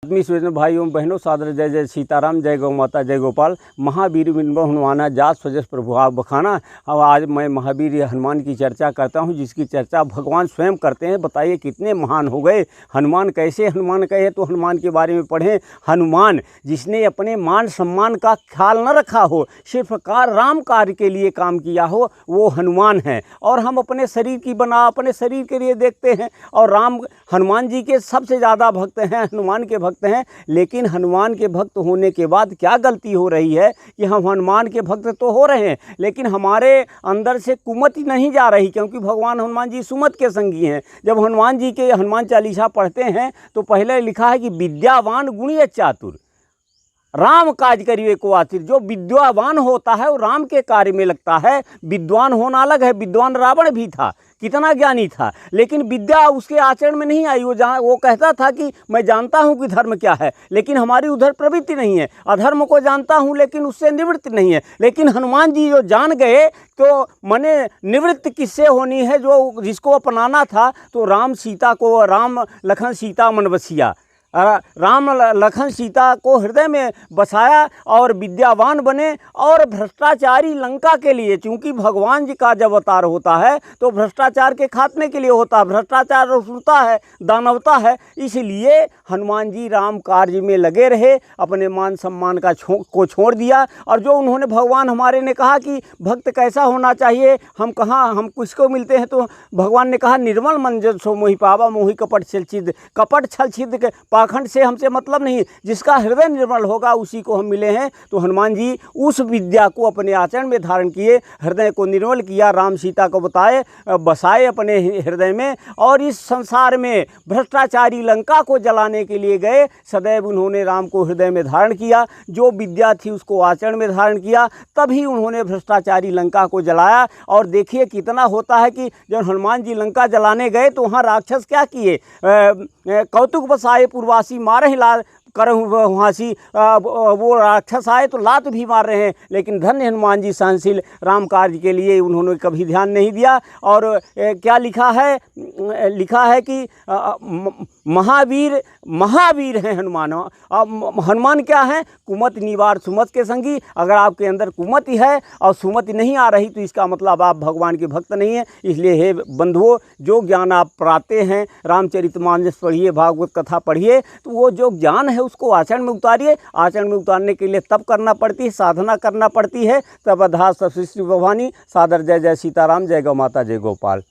आदमी स्वजन भाइयों बहनों, सादर जय जय सीताराम, जय गौ माता, जय गोपाल। महावीर बिंब हनुमाना जात स्वजस प्रभु आप बखाना। अब आज मैं महावीर हनुमान की चर्चा करता हूँ, जिसकी चर्चा भगवान स्वयं करते हैं। बताइए कितने महान हो गए हनुमान। कैसे हनुमान कहे तो हनुमान के बारे में पढ़ें। हनुमान जिसने अपने मान सम्मान का ख्याल न रखा हो, सिर्फ राम कार्य के लिए काम किया हो, वो हनुमान है। और हम अपने शरीर की बना अपने शरीर के लिए देखते हैं, और राम हनुमान जी के सबसे ज़्यादा भक्त हैं, हनुमान के भक्त हैं। लेकिन हनुमान के भक्त होने के बाद क्या गलती हो रही है कि हम हनुमान के भक्त तो हो रहे हैं, लेकिन हमारे अंदर से कुमति नहीं जा रही, क्योंकि भगवान हनुमान जी सुमत के संगी हैं। जब हनुमान जी के हनुमान चालीसा पढ़ते हैं तो पहले लिखा है कि विद्यावान गुणी चातुर राम काज करिए को आतिर। जो विद्यावान होता है वो राम के कार्य में लगता है। विद्वान होना अलग है। विद्वान रावण भी था, कितना ज्ञानी था, लेकिन विद्या उसके आचरण में नहीं आई। वो कहता था कि मैं जानता हूँ कि धर्म क्या है, लेकिन हमारी उधर प्रवृत्ति नहीं है। अधर्म को जानता हूँ लेकिन उससे निवृत्ति नहीं है। लेकिन हनुमान जी जो जान गए तो मने निवृत्त किससे होनी है, जो जिसको अपनाना था। तो राम सीता को, राम लखन सीता मन बसिया, राम लखन सीता को हृदय में बसाया और विद्यावान बने। और भ्रष्टाचारी लंका के लिए, चूँकि भगवान जी का जब अवतार होता है तो भ्रष्टाचार के खात्मे के लिए होता है। भ्रष्टाचार असुरता है, दानवता है। इसलिए हनुमान जी राम कार्य में लगे रहे, अपने मान सम्मान को छोड़ दिया। और जो उन्होंने, भगवान हमारे ने कहा कि भक्त कैसा होना चाहिए, हम कहाँ हम किसको मिलते हैं, तो भगवान ने कहा निर्मल मन जन सो मोहि पावा, मोहि कपट छल छिद। कपट छल छिद पाखंड से हमसे मतलब नहीं, जिसका हृदय निर्मल होगा उसी को हम मिले हैं। तो हनुमान जी उस विद्या को अपने आचरण में धारण किए, हृदय को निर्मल किया, राम सीता को बसाए अपने हृदय में। और इस संसार में भ्रष्टाचारी लंका को जलाने के लिए गए, सदैव उन्होंने राम को हृदय में धारण किया। जो विद्या थी उसको आचरण में धारण किया, तभी उन्होंने भ्रष्टाचारी लंका को जलाया। और देखिए कितना होता है कि जब हनुमान जी लंका जलाने गए तो वहाँ राक्षस क्या किए, कौतुक बसाए पूर्वासी मारे लाल करहु वहाँसी। वो राक्षस आए तो लात भी मार रहे हैं, लेकिन धन्य हनुमान जी सहनशील, राम कार्य के लिए उन्होंने कभी ध्यान नहीं दिया। और क्या लिखा है कि महावीर हैं हनुमान। हनुमान क्या है, कुमति निवार सुमत के संगी। अगर आपके अंदर कुमति है और सुमति नहीं आ रही तो इसका मतलब आप भगवान के भक्त नहीं हैं। इसलिए हे बंधुओं, जो ज्ञान आप पाते हैं, रामचरितमानस पढ़िए, भागवत कथा पढ़िए, तो वो जो ज्ञान है उसको आचरण में उतारिए। आचरण में उतारने के लिए तप करना पड़ती है, साधना करना पड़ती है। तब अधा सृष्टि भवानी। सादर जय जय सीताराम, जय गौ माता, जय गोपाल।